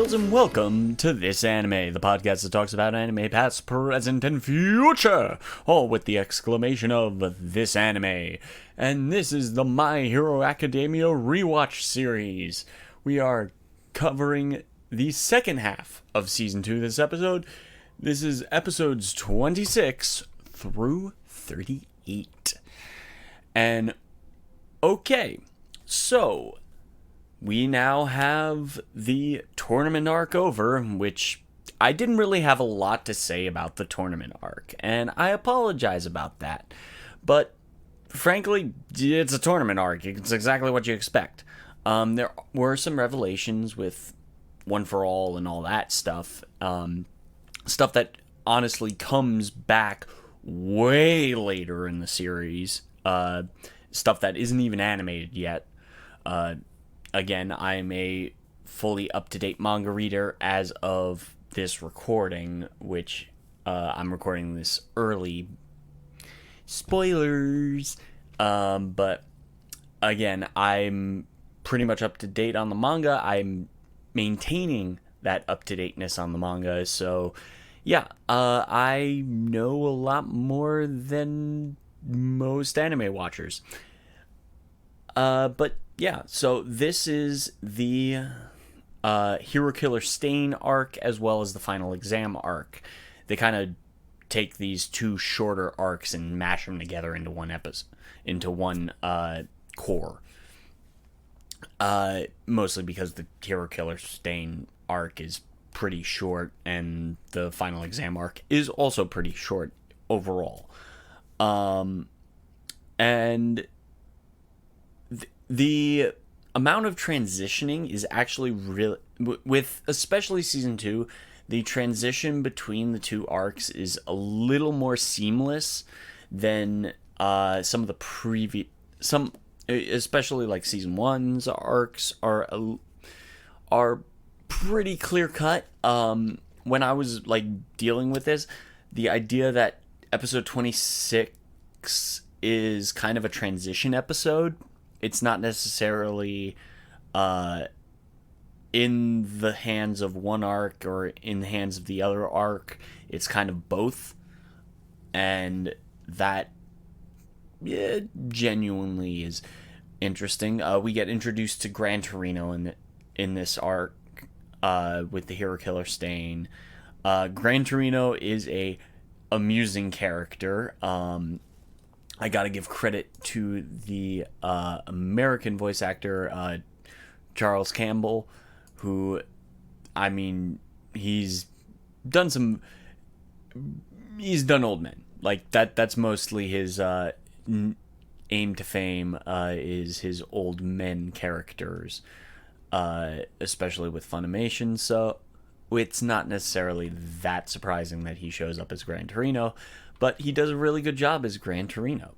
Cinephils, and welcome to This Anime, the podcast that talks about anime past, present, and future, all with the exclamation of This Anime. And this is the My Hero Academia Rewatch series. We are covering the second half of Season 2 this episode. This is episodes 26 through 38. And, okay, so we now have the tournament arc over, which I didn't really have a lot to say about the tournament arc, and I apologize about that. But frankly, it's a tournament arc. It's exactly what you expect. There were some revelations with One for All and all that stuff. Stuff that honestly comes back way later in the series. Stuff that isn't even animated yet. Again, I'm a fully up-to-date manga reader as of this recording, which I'm recording this early. Spoilers! But again, I'm pretty much up-to-date on the manga. I'm maintaining that up-to-dateness on the manga, so yeah, I know a lot more than most anime watchers. But yeah, so this is the Hero Killer Stain arc as well as the Final Exam arc. They kind of take these two shorter arcs and mash them together into one episode, into one core. Mostly because the Hero Killer Stain arc is pretty short and the Final Exam arc is also pretty short overall. And the amount of transitioning is actually really, with especially season 2, the transition between the two arcs is a little more seamless than some of the previous, especially like season 1's arcs are pretty clear cut. When I was like dealing with this, the idea that episode 26 is kind of a transition episode. It's not necessarily in the hands of one arc or in the hands of the other arc. It's kind of both. And that genuinely is interesting. We get introduced to Gran Torino in this arc with the Hero Killer Stain. Gran Torino is a amusing character. I gotta give credit to the American voice actor, Charles Campbell, who, I mean, he's done Old Men. Like, that's mostly his aim to fame, is his Old Men characters, especially with Funimation, so it's not necessarily that surprising that he shows up as Gran Torino, but he does a really good job as Gran Torino.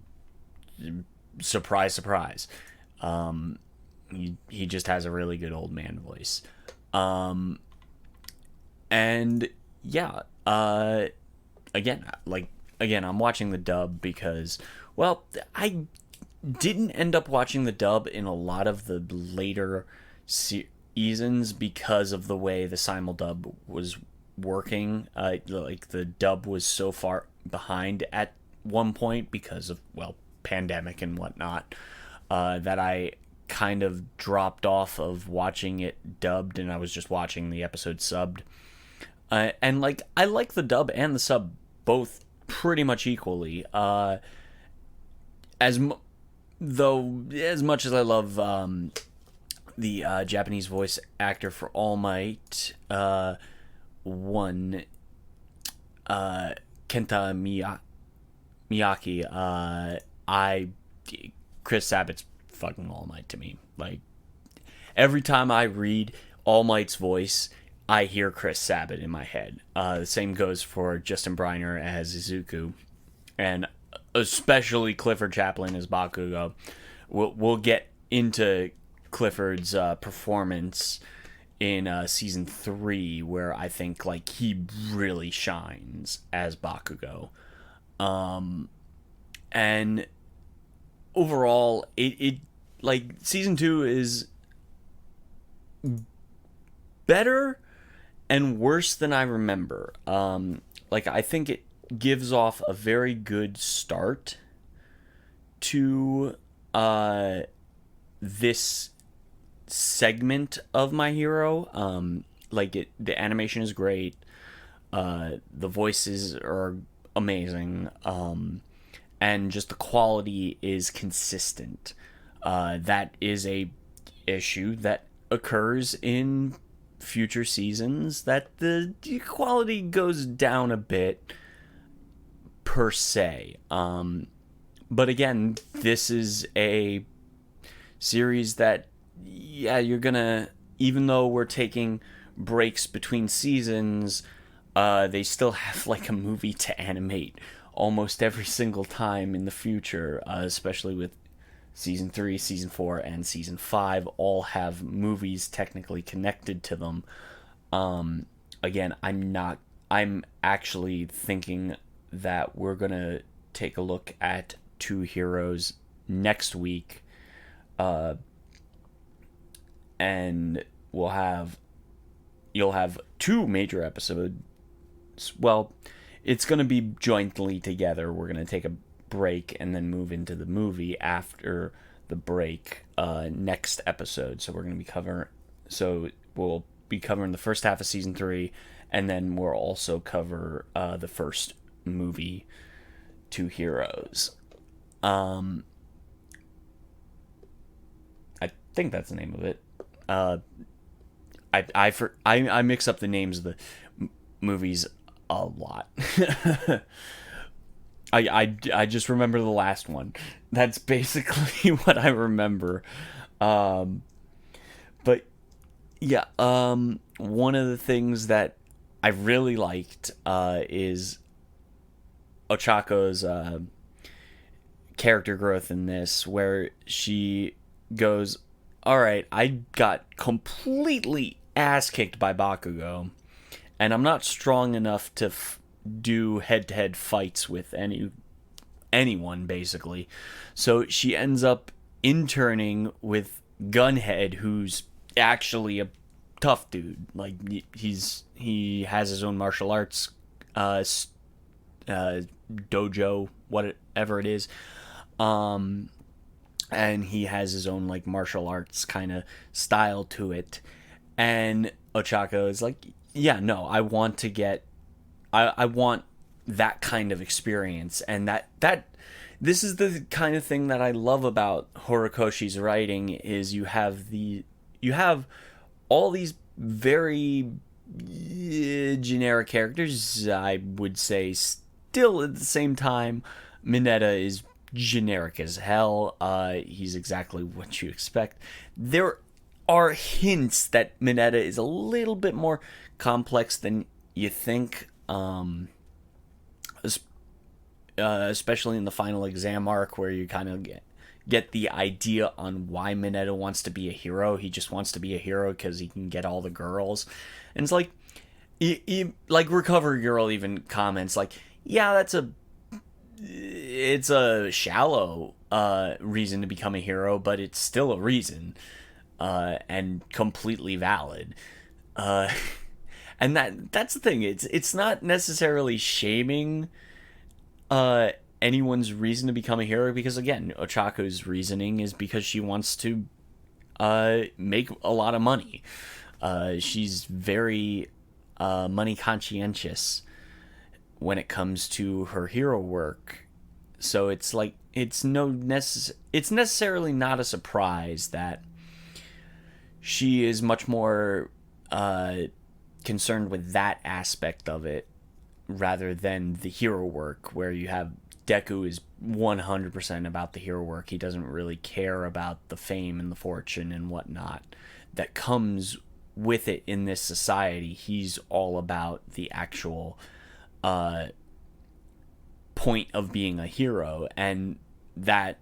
Surprise, surprise. He just has a really good old man voice. And yeah, again, I'm watching the dub because, well, I didn't end up watching the dub in a lot of the later seasons because of the way the simuldub was working. Like, the dub was so far behind at one point because of, well, pandemic and whatnot, that I kind of dropped off of watching it dubbed, and I was just watching the episode subbed. And like, I like the dub and the sub both pretty much equally. As much as I love the Japanese voice actor for All Might, Kenta Miyake, Chris Sabat's fucking All Might to me. Like, every time I read All Might's voice, I hear Chris Sabat in my head. The same goes for Justin Briner as Izuku, and especially Clifford Chaplin as Bakugo. We'll get into Clifford's performance in season 3, where I think, like, he really shines as Bakugo. And overall, it like, season 2 is better and worse than I remember. Like, I think it gives off a very good start to this segment of My Hero. Like, the animation is great. The voices are amazing. And just the quality is consistent. That is a issue that occurs in future seasons, that the quality goes down a bit per se. But again, this is a series that, yeah, you're gonna, even though we're taking breaks between seasons, they still have like a movie to animate almost every single time in the future, especially with season 3, season 4, and season 5 all have movies technically connected to them. Again, I'm actually thinking that we're gonna take a look at Two Heroes next week, and you'll have two major episodes. Well, it's gonna be jointly together. We're gonna take a break and then move into the movie after the break next episode. So we'll be covering the first half of season 3, and then we'll also cover the first movie, Two Heroes. I think that's the name of it. I mix up the names of the movies a lot. I just remember the last one. That's basically what I remember. But yeah, one of the things that I really liked is Ochako's character growth in this, where she goes, all right, I got completely ass kicked by Bakugo, and I'm not strong enough to do head-to-head fights with anyone, basically. So she ends up interning with Gunhead, who's actually a tough dude. Like, he has his own martial arts dojo, whatever it is. And he has his own, like, martial arts kind of style to it. And Ochako is like, yeah, no, I want that kind of experience. And that this is the kind of thing that I love about Horikoshi's writing, is you have all these very generic characters. I would say still at the same time, Mineta is generic as hell. He's exactly what you expect. There are hints that Mineta is a little bit more complex than you think, especially in the final exam arc, where you kind of get the idea on why Mineta wants to be a hero. He just wants to be a hero because he can get all the girls. And it's like, like Recovery Girl even comments, like, yeah, it's a shallow reason to become a hero, but it's still a reason, and completely valid. And that's the thing. It's not necessarily shaming anyone's reason to become a hero, because again, Ochako's reasoning is because she wants to make a lot of money. She's very money conscientious when it comes to her hero work. So it's like, it's necessarily not a surprise that she is much more concerned with that aspect of it rather than the hero work, where you have Deku is 100% about the hero work. He doesn't really care about the fame and the fortune and whatnot that comes with it in this society. He's all about the actual point of being a hero, and that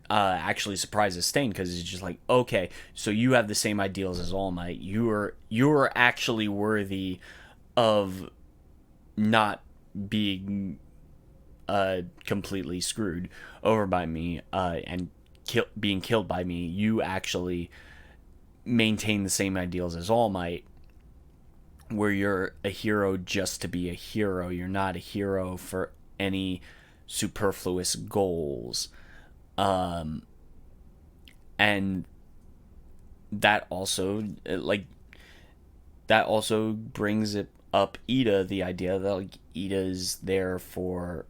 actually surprises Stain, because he's just like, okay, so you have the same ideals as All Might. You're actually worthy of not being completely screwed over by me and being killed by me. You actually maintain the same ideals as All Might, where you're a hero just to be a hero. You're not a hero for any superfluous goals. And that also brings it up Ida, the idea that like Ida's there for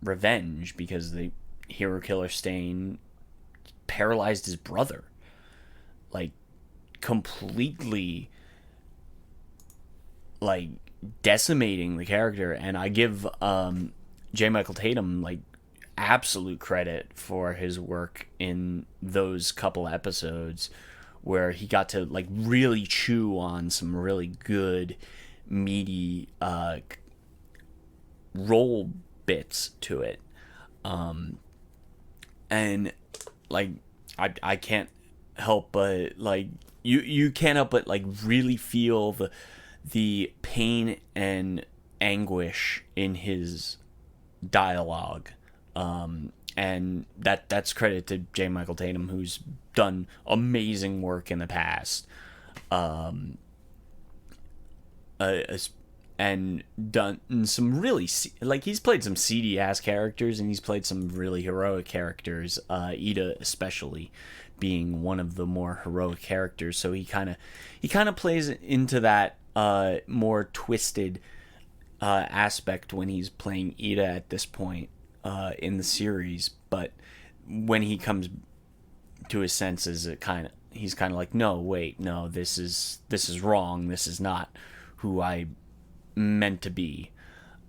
revenge because the hero killer Stain paralyzed his brother, like completely, like decimating the character. And I give J. Michael Tatum like absolute credit for his work in those couple episodes where he got to like really chew on some really good meaty role bits to it. And like I can't help but like you can't help but like really feel the pain and anguish in his dialogue. And that's credit to J. Michael Tatum, who's done amazing work in the past, and done some really like he's played some seedy ass characters, and he's played some really heroic characters. Ida especially being one of the more heroic characters, so he kind of plays into that more twisted aspect when he's playing Ida at this point in the series. But when he comes to his senses, he's kind of like, no, wait, no, this is wrong. This is not who I meant to be.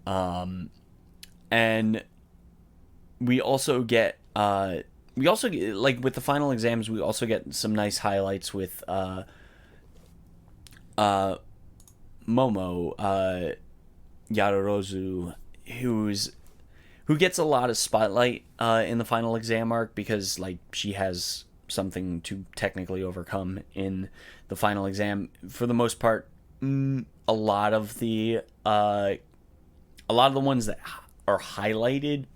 And we also get like with the final exams, we also get some nice highlights with Momo Yadorozu, who gets a lot of spotlight in the final exam arc because like she has something to technically overcome in the final exam. For the most part, a lot of the ones that are highlighted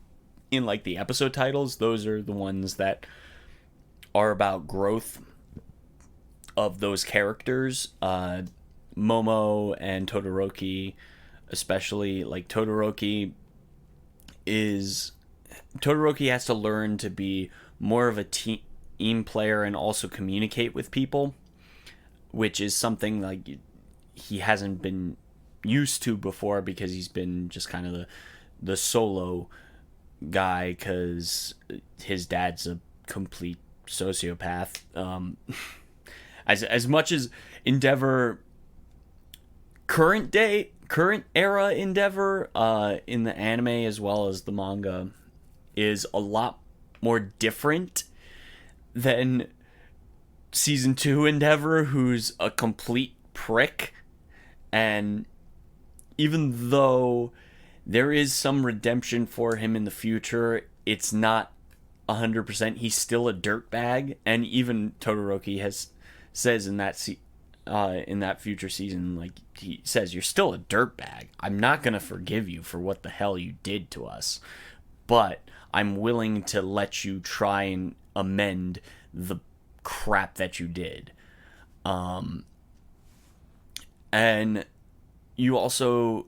in like the episode titles, those are the ones that are about growth of those characters. Momo and Todoroki, especially, like Todoroki has to learn to be more of a team player and also communicate with people, which is something like he hasn't been used to before because he's been just kind of the solo guy because his dad's a complete sociopath. As much as Endeavor, current era Endeavor in the anime as well as the manga is a lot more different than season 2 Endeavor, who's a complete prick. And even though there is some redemption for him in the future, it's not 100%. He's still a dirtbag, and even Todoroki says in that future season, like he says, "You're still a dirtbag. I'm not gonna forgive you for what the hell you did to us, but I'm willing to let you try and amend the crap that you did." And you also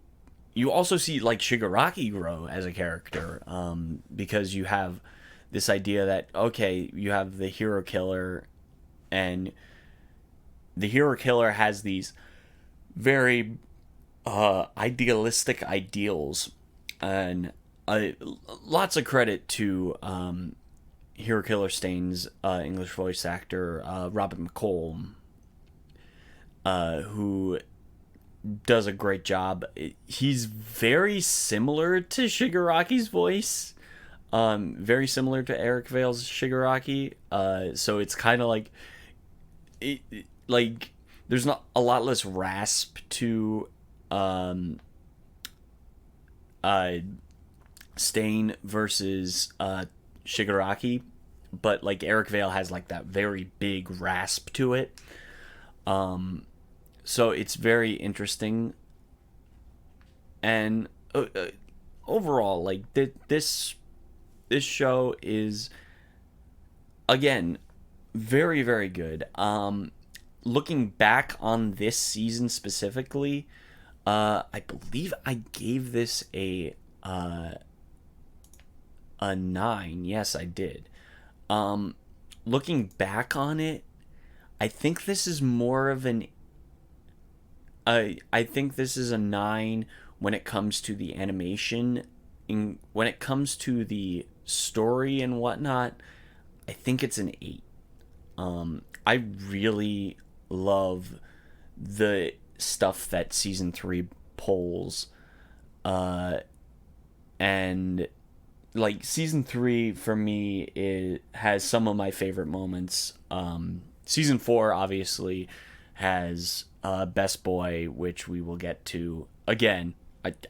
see like Shigaraki grow as a character, because you have this idea that, okay, you have the hero killer, and the hero killer has these very idealistic ideals, and lots of credit to hero killer Stain's English voice actor Robert McColl, who does a great job. He's very similar to Shigaraki's voice, very similar to Eric Vale's Shigaraki, so it's kind of like like there's not a lot less rasp to Stain versus Shigaraki, but like Eric Vale has like that very big rasp to it. So it's very interesting, and overall, like this show is, again, very, very good. looking back on this season specifically, I believe I gave this a 9. Yes, I did. Looking back on it, I think this is more of an. I think this is a 9 when it comes to the animation. When it comes to the story and whatnot, I think it's an 8. I really love the stuff that season 3 pulls, and like season 3 for me has some of my favorite moments. Season 4 obviously has Best Boy, which we will get to again.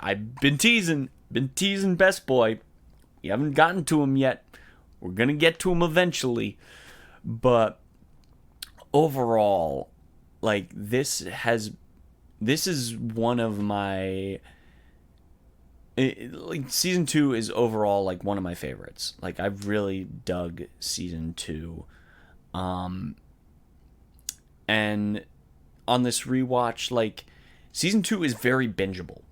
I've been teasing Best Boy. We haven't gotten to him yet. We're gonna get to him eventually, but overall, like this is one of my like season 2 is overall like one of my favorites. Like I've really dug season 2, and on this rewatch, like season 2 is very bingeable.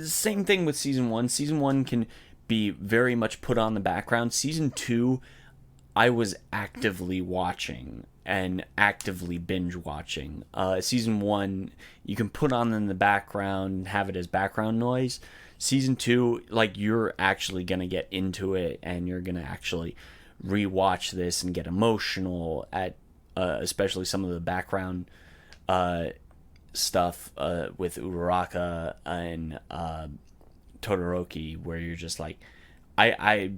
Same thing with season 1. Season 1 can be very much put on the background. Season 2, I was actively watching and actively binge watching. Season 1, you can put on in the background and have it as background noise. Season 2, like you're actually going to get into it and you're going to actually rewatch this and get emotional at especially some of the background stuff with Uraraka and Todoroki, where you're just like, I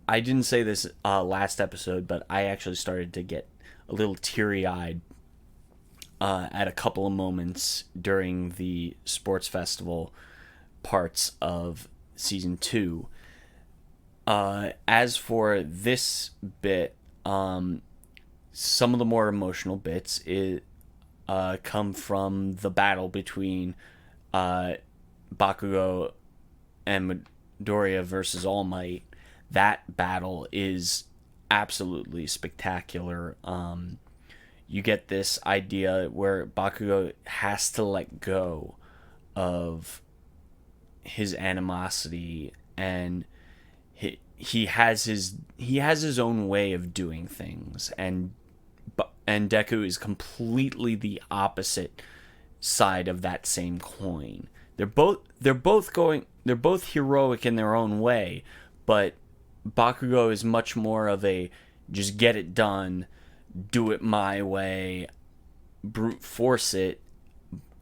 didn't say this last episode, but I actually started to get a little teary-eyed at a couple of moments during the sports festival parts of season 2. As for this bit, some of the more emotional bits come from the battle between Bakugo and Midoriya versus All Might. That battle is absolutely spectacular. You get this idea where Bakugo has to let go of his animosity, and he has his own way of doing things, and Deku is completely the opposite side of that same coin. They're both heroic in their own way, but Bakugo is much more of a just get it done, do it my way, brute force it,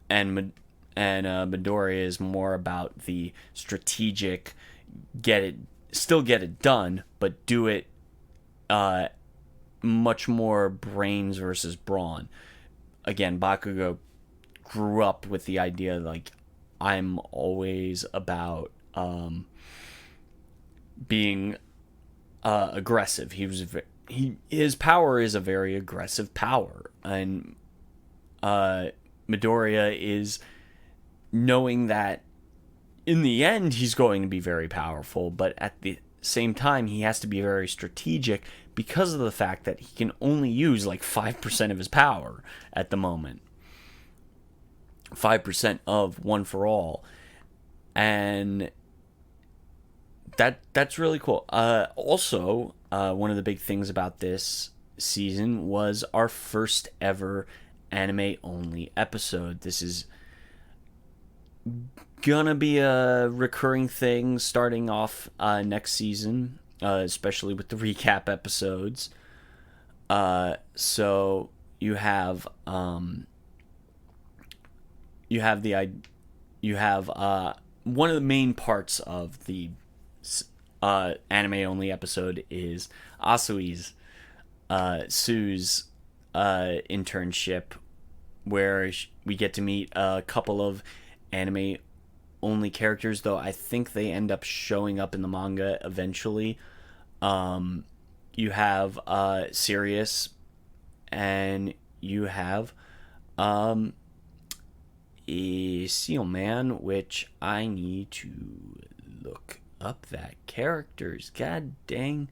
and Midoriya is more about the strategic get it done, but do it much more brains versus brawn. Again, Bakugo grew up with the idea like I'm always about being aggressive. His power is a very aggressive power, and Midoriya is knowing that in the end he's going to be very powerful, but at the same time he has to be very strategic because of the fact that he can only use like 5% of his power at the moment. 5% of One for All. And that's really cool. Also, one of the big things about this season was our first ever anime only episode. This is gonna be a recurring thing starting off next season, especially with the recap episodes. So you have one of the main parts of the anime only episode is Asui's Sue's internship, where we get to meet a couple of anime only characters, though I think they end up showing up in the manga eventually. You have Sirius, and you have a Seal Man, which I need to look up that character's god dang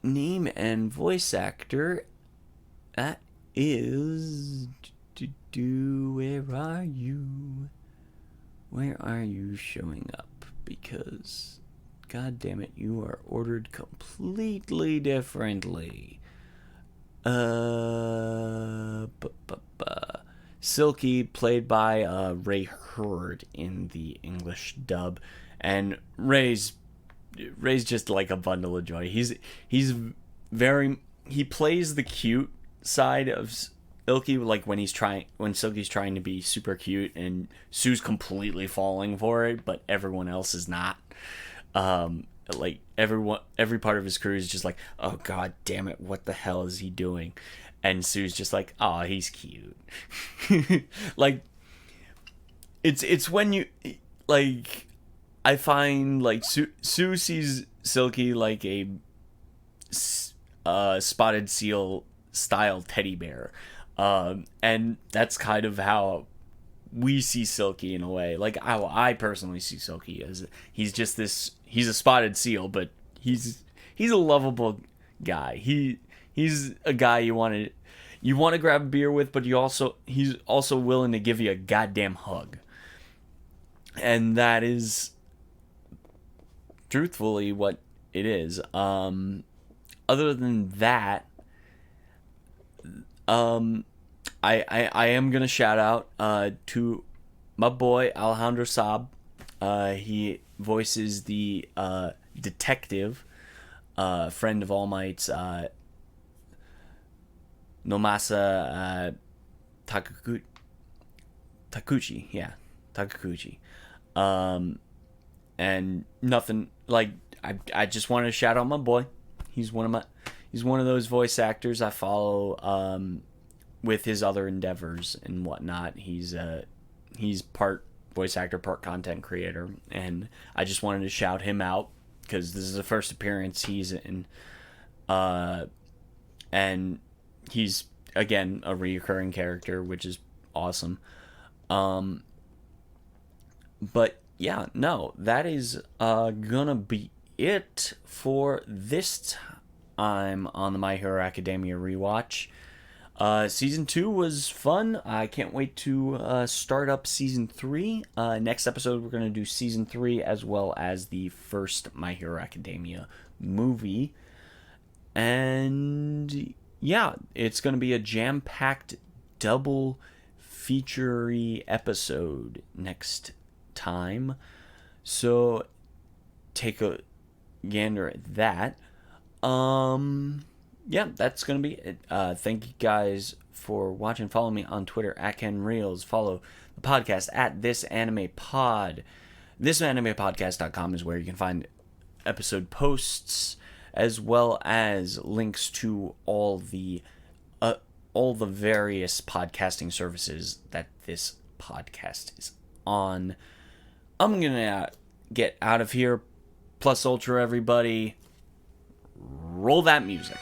name and voice actor, that is... Where are you? Where are you showing up? Because, god damn it, you are ordered completely differently. Silky, played by Ray Hurd in the English dub, and Ray's just like a bundle of joy. He plays the cute side of Silky, like when Silky's trying to be super cute and Sue's completely falling for it, but everyone else is not. Like every part of his crew is just like, oh god damn it, what the hell is he doing? And Sue's just like, oh, he's cute. Like, it's when you, like, I find like Sue sees Silky like a spotted seal style teddy bear. And that's kind of how we see Silky in a way. Like, how I personally see Silky as he's just this. He's a spotted seal, but he's a lovable guy. He's a guy you want to grab a beer with, but he's also willing to give you a goddamn hug. And that is truthfully what it is. Other than that, I am gonna shout out to my boy Alejandro Saab. He voices the detective, friend of All Might's Nomasa Takuchi. Yeah, Takakuchi. And nothing like I just wanted to shout out my boy. He's one of those voice actors I follow with his other endeavors and whatnot. He's part voice actor, part content creator, and I just wanted to shout him out because this is the first appearance he's in, and he's again a reoccurring character, which is awesome. But yeah, no, that is gonna be it for this time on the My Hero Academia rewatch. Season 2 was fun. I can't wait to start up Season 3. Next episode, we're going to do Season 3 as well as the first My Hero Academia movie. And yeah, it's going to be a jam-packed double feature-y episode next time. So take a gander at that. Yeah, that's going to be it. Thank you guys for watching. Follow me on Twitter at KenReels. Follow the podcast at ThisAnimePod. ThisAnimePodcast.com is where you can find episode posts as well as links to all the various podcasting services that this podcast is on. I'm going to get out of here. Plus Ultra, everybody. Roll that music.